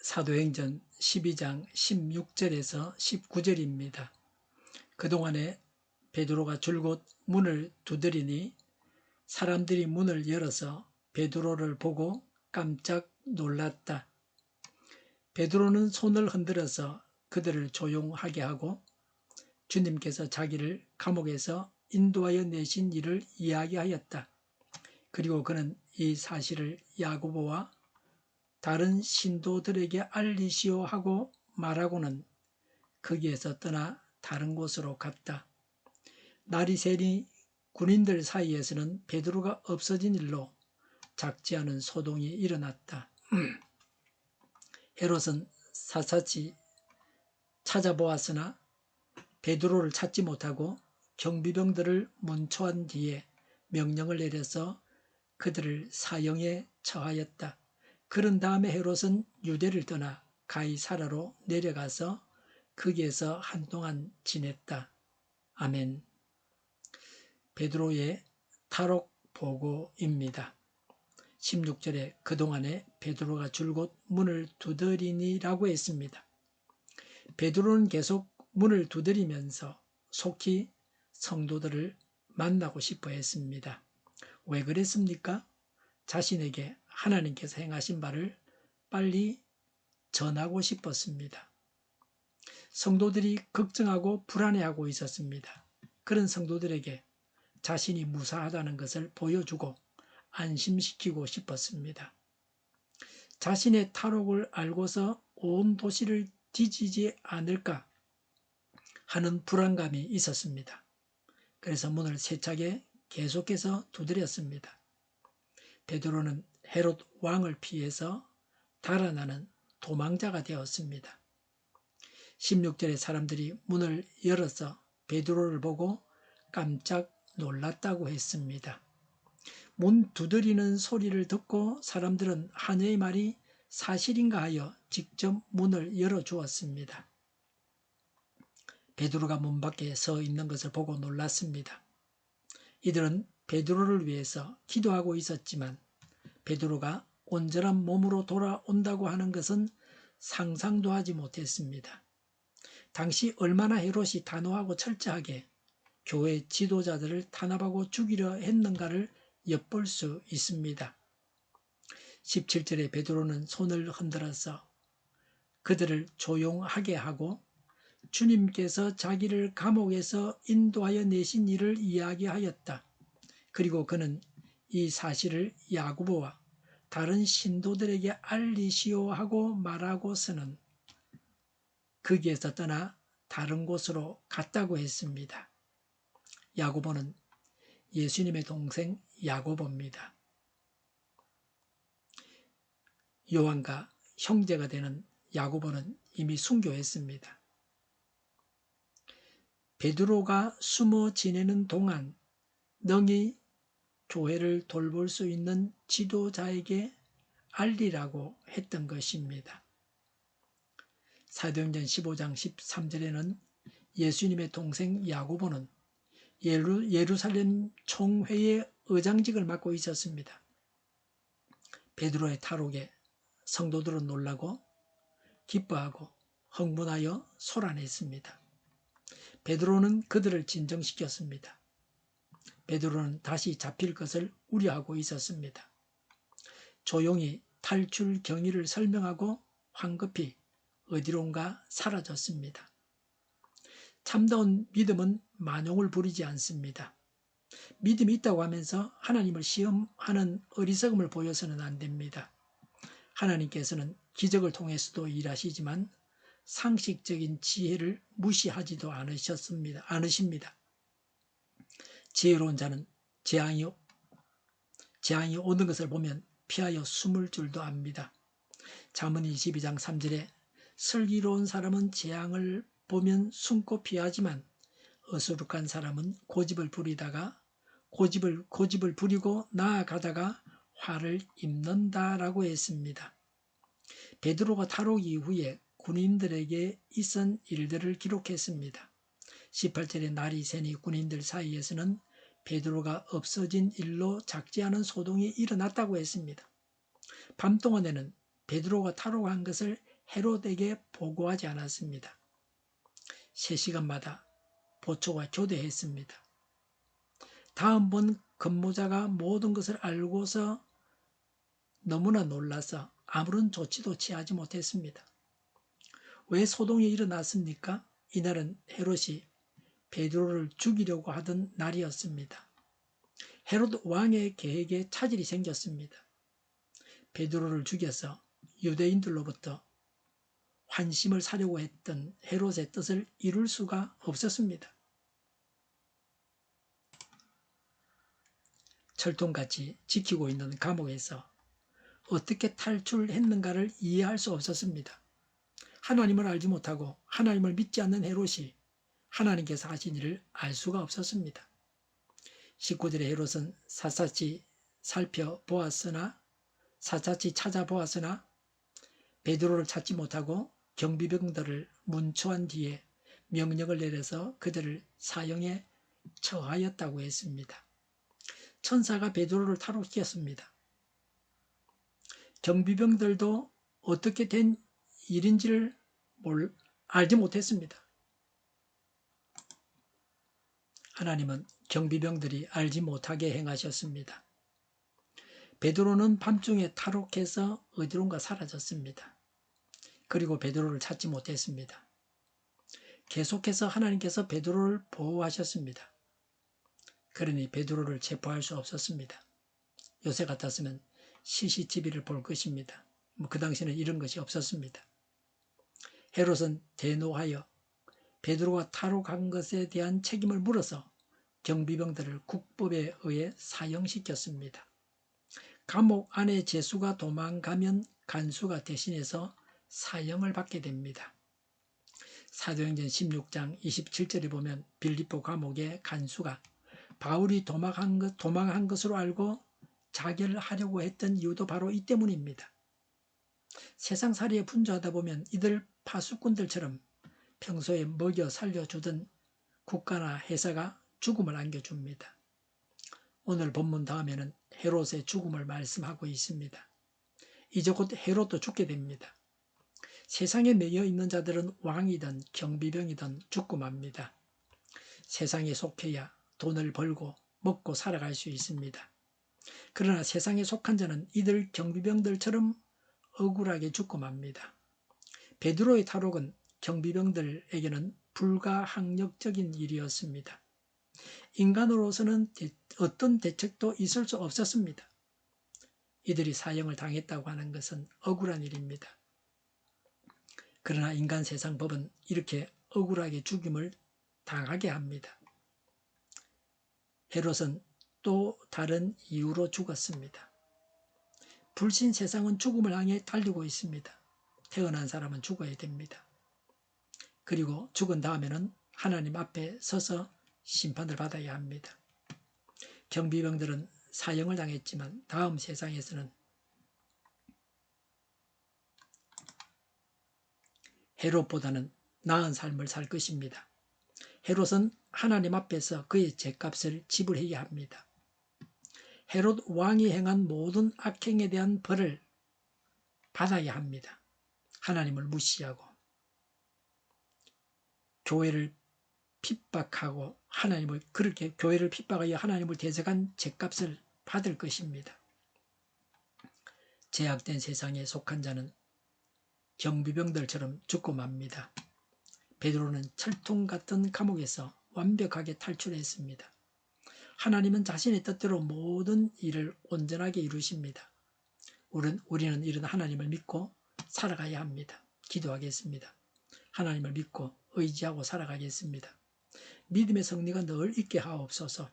사도행전 12장 16절에서 19절입니다. 그동안에 베드로가 줄곧 문을 두드리니 사람들이 문을 열어서 베드로를 보고 깜짝 놀랐다. 베드로는 손을 흔들어서 그들을 조용하게 하고 주님께서 자기를 감옥에서 인도하여 내신 일을 이야기하였다. 그리고 그는 이 사실을 야고보와 다른 신도들에게 알리시오 하고 말하고는 거기에서 떠나 다른 곳으로 갔다. 날이 새니 군인들 사이에서는 베드로가 없어진 일로 작지 않은 소동이 일어났다. 헤롯은 샅샅이 찾아보았으나 베드로를 찾지 못하고 경비병들을 문초한 뒤에 명령을 내려서 그들을 사형에 처하였다. 그런 다음에 헤롯은 유대를 떠나 가이사라로 내려가서 거기에서 한동안 지냈다. 아멘. 베드로의 탈옥 보고입니다. 16절에 그동안에 베드로가 줄곧 문을 두드리니라고 했습니다. 베드로는 계속 문을 두드리면서 속히 성도들을 만나고 싶어 했습니다. 왜 그랬습니까? 자신에게 하나님께서 행하신 바를 빨리 전하고 싶었습니다. 성도들이 걱정하고 불안해하고 있었습니다. 그런 성도들에게 자신이 무사하다는 것을 보여주고 안심시키고 싶었습니다. 자신의 탈옥을 알고서 온 도시를 뒤지지 않을까 하는 불안감이 있었습니다. 그래서 문을 세차게 계속해서 두드렸습니다. 베드로는 헤롯 왕을 피해서 달아나는 도망자가 되었습니다. 16절에 사람들이 문을 열어서 베드로를 보고 깜짝 놀랐다고 했습니다. 문 두드리는 소리를 듣고 사람들은 하녀의 말이 사실인가 하여 직접 문을 열어주었습니다. 베드로가 문 밖에 서 있는 것을 보고 놀랐습니다. 이들은 베드로를 위해서 기도하고 있었지만 베드로가 온전한 몸으로 돌아온다고 하는 것은 상상도 하지 못했습니다. 당시 얼마나 헤롯이 단호하고 철저하게 교회 지도자들을 탄압하고 죽이려 했는가를 엿볼 수 있습니다. 17절에 베드로는 손을 흔들어서 그들을 조용하게 하고 주님께서 자기를 감옥에서 인도하여 내신 일을 이야기하였다. 그리고 그는 이 사실을 야고보와 다른 신도들에게 알리시오 하고 말하고서는 거기에서 떠나 다른 곳으로 갔다고 했습니다. 야고보는 예수님의 동생 야고보입니다. 요한과 형제가 되는 야고보는 이미 순교했습니다. 베드로가 숨어 지내는 동안 능히 교회를 돌볼 수 있는 지도자에게 알리라고 했던 것입니다. 사도행전 15장 13절에는 예수님의 동생 야고보는 예루살렘 총회의 의장직을 맡고 있었습니다. 베드로의 탈옥에 성도들은 놀라고 기뻐하고 흥분하여 소란했습니다. 베드로는 그들을 진정시켰습니다. 베드로는 다시 잡힐 것을 우려하고 있었습니다. 조용히 탈출 경위를 설명하고 황급히 어디론가 사라졌습니다. 참다운 믿음은 만용을 부리지 않습니다. 믿음이 있다고 하면서 하나님을 시험하는 어리석음을 보여서는 안 됩니다. 하나님께서는 기적을 통해서도 일하시지만 상식적인 지혜를 무시하지도 않으십니다. 지혜로운 자는 재앙이 오는 것을 보면 피하여 숨을 줄도 압니다. 잠언 22장 3절에 슬기로운 사람은 재앙을 보면 숨고 피하지만 어수룩한 사람은 고집을 부리고 나아가다가 화를 입는다라고 했습니다. 베드로가 탈옥 이후에 군인들에게 있은 일들을 기록했습니다. 18절에 날이 새니 군인들 사이에서는 베드로가 없어진 일로 작지 않은 소동이 일어났다고 했습니다. 밤동안에는 베드로가 탈옥한 것을 헤롯에게 보고하지 않았습니다. 3시간마다 보초와 교대했습니다. 다음번 근무자가 모든 것을 알고서 너무나 놀라서 아무런 조치도 취하지 못했습니다. 왜 소동이 일어났습니까? 이날은 헤롯이 베드로를 죽이려고 하던 날이었습니다. 헤롯 왕의 계획에 차질이 생겼습니다. 베드로를 죽여서 유대인들로부터 환심을 사려고 했던 헤롯의 뜻을 이룰 수가 없었습니다. 철통같이 지키고 있는 감옥에서 어떻게 탈출했는가를 이해할 수 없었습니다. 하나님을 알지 못하고 하나님을 믿지 않는 헤롯이 하나님께서 하신 일을 알 수가 없었습니다. 식구들의 헤롯은 샅샅이 찾아보았으나 베드로를 찾지 못하고 경비병들을 문초한 뒤에 명령을 내려서 그들을 사형에 처하였다고 했습니다. 천사가 베드로를 탈옥시켰습니다. 경비병들도 어떻게 된 일인지를 알지 못했습니다. 하나님은 경비병들이 알지 못하게 행하셨습니다. 베드로는 밤중에 탈옥해서 어디론가 사라졌습니다. 그리고 베드로를 찾지 못했습니다. 계속해서 하나님께서 베드로를 보호하셨습니다. 그러니 베드로를 체포할 수 없었습니다. 요새 같았으면 CCTV를 볼 것입니다. 그 당시에는 이런 것이 없었습니다. 헤롯은 대노하여 베드로가 탈옥한 것에 대한 책임을 물어서 경비병들을 국법에 의해 사형시켰습니다. 감옥 안에 죄수가 도망가면 간수가 대신해서 사형을 받게 됩니다. 사도행전 16장 27절에 보면 빌립보 감옥의 간수가 바울이 도망한 것으로 알고 자결하려고 했던 이유도 바로 이 때문입니다. 세상살이에 분주하다 보면 이들 파수꾼들처럼 평소에 먹여 살려주던 국가나 회사가 죽음을 안겨줍니다. 오늘 본문 다음에는 헤롯의 죽음을 말씀하고 있습니다. 이제 곧 헤롯도 죽게 됩니다. 세상에 매여 있는 자들은 왕이든 경비병이든 죽고 맙니다. 세상에 속해야 돈을 벌고 먹고 살아갈 수 있습니다. 그러나 세상에 속한 자는 이들 경비병들처럼 억울하게 죽고 맙니다. 베드로의 탈옥은 경비병들에게는 불가항력적인 일이었습니다. 인간으로서는 어떤 대책도 있을 수 없었습니다. 이들이 사형을 당했다고 하는 것은 억울한 일입니다. 그러나 인간 세상 법은 이렇게 억울하게 죽임을 당하게 합니다. 헤롯은 또 다른 이유로 죽었습니다. 불신 세상은 죽음을 향해 달리고 있습니다. 태어난 사람은 죽어야 됩니다. 그리고 죽은 다음에는 하나님 앞에 서서 심판을 받아야 합니다. 경비병들은 사형을 당했지만 다음 세상에서는 헤롯보다는 나은 삶을 살 것입니다. 헤롯은 하나님 앞에서 그의 죄값을 지불해야 합니다. 헤롯 왕이 행한 모든 악행에 대한 벌을 받아야 합니다. 하나님을 무시하고 교회를 핍박하고 그렇게 교회를 핍박하여 하나님을 대적한 죄값을 받을 것입니다. 제약된 세상에 속한 자는 경비병들처럼 죽고 맙니다. 베드로는 철통 같은 감옥에서 완벽하게 탈출했습니다. 하나님은 자신의 뜻대로 모든 일을 온전하게 이루십니다. 우리는 이런 하나님을 믿고 살아가야 합니다. 기도하겠습니다. 하나님을 믿고 의지하고 살아가겠습니다. 믿음의 승리가 늘 있게 하옵소서.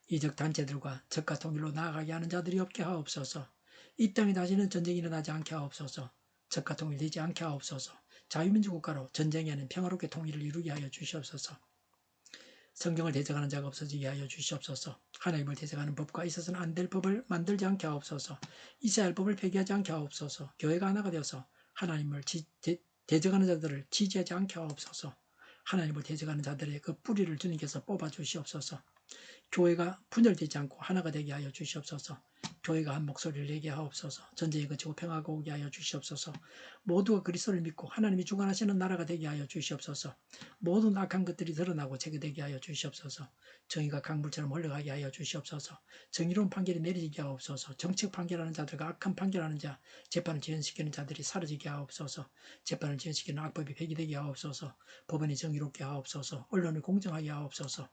이적 단체들과 적과 통일로 나아가게 하는 자들이 없게 하옵소서. 이 땅에 다시는 전쟁이 일어나지 않게 하옵소서. 적과 통일되지 않게 하옵소서. 자유민주 국가로 전쟁이 아닌 평화롭게 통일을 이루게 하여 주시옵소서. 성경을 대적하는 자가 없어지게 하여 주시옵소서. 하나님을 대적하는 법과 있어서는 안 될 법을 만들지 않게 하옵소서. 이스라엘 법을 폐기하지 않게 하옵소서. 교회가 하나가 되어서 하나님을 대적하는 자들을 지지하지 않게 하옵소서. 하나님을 대적하는 자들의 그 뿌리를 주님께서 뽑아 주시옵소서. 교회가 분열되지 않고 하나가 되게 하여 주시옵소서. 교회가 한 목소리를 내게 하옵소서. 전쟁이 그치고 평화가 오게 하여 주시옵소서. 모두가 그리스도를 믿고 하나님이 주관하시는 나라가 되게 하여 주시옵소서. 모든 악한 것들이 드러나고 제거되게 하여 주시옵소서. 정의가 강물처럼 흘러가게 하여 주시옵소서. 정의로운 판결이 내리게 하옵소서. 정책 판결하는 자들과 악한 판결하는 자, 재판을 지연시키는 자들이 사라지게 하옵소서. 재판을 지연시키는 악법이 폐기되게 하옵소서. 법원이 정의롭게 하옵소서. 언론을 공정하게 하옵소서.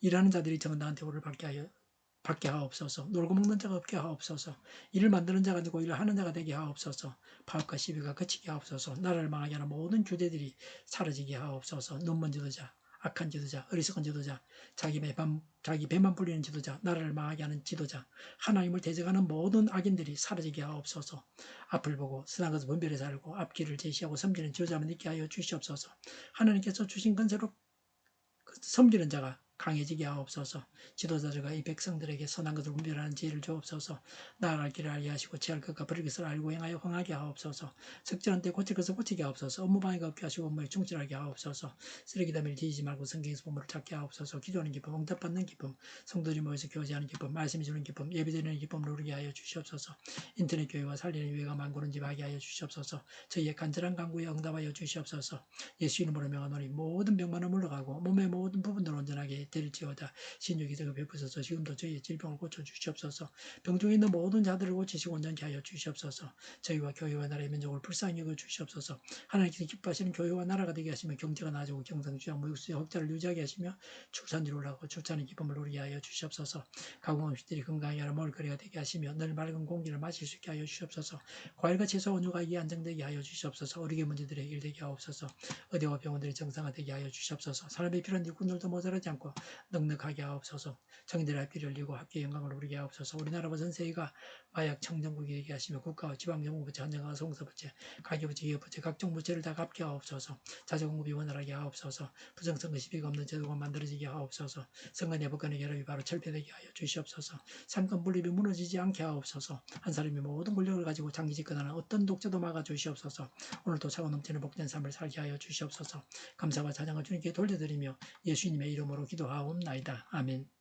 일하는 자들이 정당한 대우를 받게 하옵소서. 놀고 먹는 자가 없게 하옵소서. 일을 만드는 자가 되고 일을 하는 자가 되게 하옵소서. 파업과 시비가 그치게 하옵소서. 나라를 망하게 하는 모든 규제들이 사라지게 하옵소서. 눈먼 지도자, 악한 지도자, 어리석은 지도자, 자기 배만 불리는 지도자, 나라를 망하게 하는 지도자, 하나님을 대적하는 모든 악인들이 사라지게 하옵소서. 앞을 보고 선한 것을 분별해 살고 앞길을 제시하고 섬기는 지도자만 있게 하여 주시옵소서. 하나님께서 주신 건세로 섬기는 자가 강해지게 하옵소서. 지도자들과 이 백성들에게 선한 것을 분별하는 지혜를 주옵소서. 나아갈 길을 알게 하시고 취할 것과 버릴 것을 알고 행하여 흥하게 하옵소서. 적절한 때 고칠 것을 고치게 하옵소서. 업무 방해가 없게 하시고 업무에 충실하게 하옵소서. 쓰레기 더미를 뒤지지 말고 성경에서 보물을 찾게 하옵소서. 기도하는 기쁨, 응답받는 기쁨, 성도들이 모여서 교제하는 기쁨, 말씀이 주는 기쁨, 예배드리는 기쁨을 누리게 하여 주시옵소서. 인터넷 교회와 살리는 교회가 만고는 집하게 하여 주시옵소서. 저희의 간절한 간구에 응답하여 주시옵소서. 예수 이름으로 명하노니 모든 병만은 물러가고 몸의 모든 부분들 온전하게 될지어다. 신유기 덕을 베푸소서. 지금도 저희의 질병을 고쳐주시옵소서. 병중에 있는 모든 자들을 고치시고 온전케 하여 주시옵소서. 저희와 교회와 나라의 민족을 불쌍히 여겨 주시옵소서. 하나님께서 기뻐하시는 교회와 나라가 되게 하시며 경제가 나아지고 경상주와 무역수의 흑자를 유지하게 하시며 출산율 올라가고 출산의 기쁨을 누리게 하여 주시옵소서. 가공 음식들이 건강하게 하는 먹을거리가 되게 하시며 늘 맑은 공기를 마실 수 있게 하여 주시옵소서. 과일과 채소 원료가 이에 안정되게 하여 주시옵소서. 어리게 문제들이 해결되게 하옵소서. 의대와 병원들이 정상화되게 하여 주시옵소서. 사람이 필요한 일꾼들도 모자라지 않고 넉넉하게 하옵소서. 정의들의 앞길을 열리고 학교의 영광을 누리게 하옵소서. 우리나라와 전 세계가 마약 청정국이 되게 하시며 국가와 지방정부부처, 한정과 송서부처, 가계부처, 기업부처, 각종 부처를 다 갚게 하옵소서. 자재공급이 원활하게 하옵소서. 부정선거 시비가 없는 제도가 만들어지게 하옵소서. 선거내 법관의 결합이 바로 철폐되게 하여 주시옵소서. 삼권 분립이 무너지지 않게 하옵소서. 한 사람이 모든 권력을 가지고 장기 집권하는 어떤 독재도 막아 주시옵소서. 오늘도 차고 넘치는 복된 삶을 살게 하여 주시옵소서. 감사와 찬양을 주님께 돌려드리며 예수님의 이름으로 기도하옵나이다. 아멘.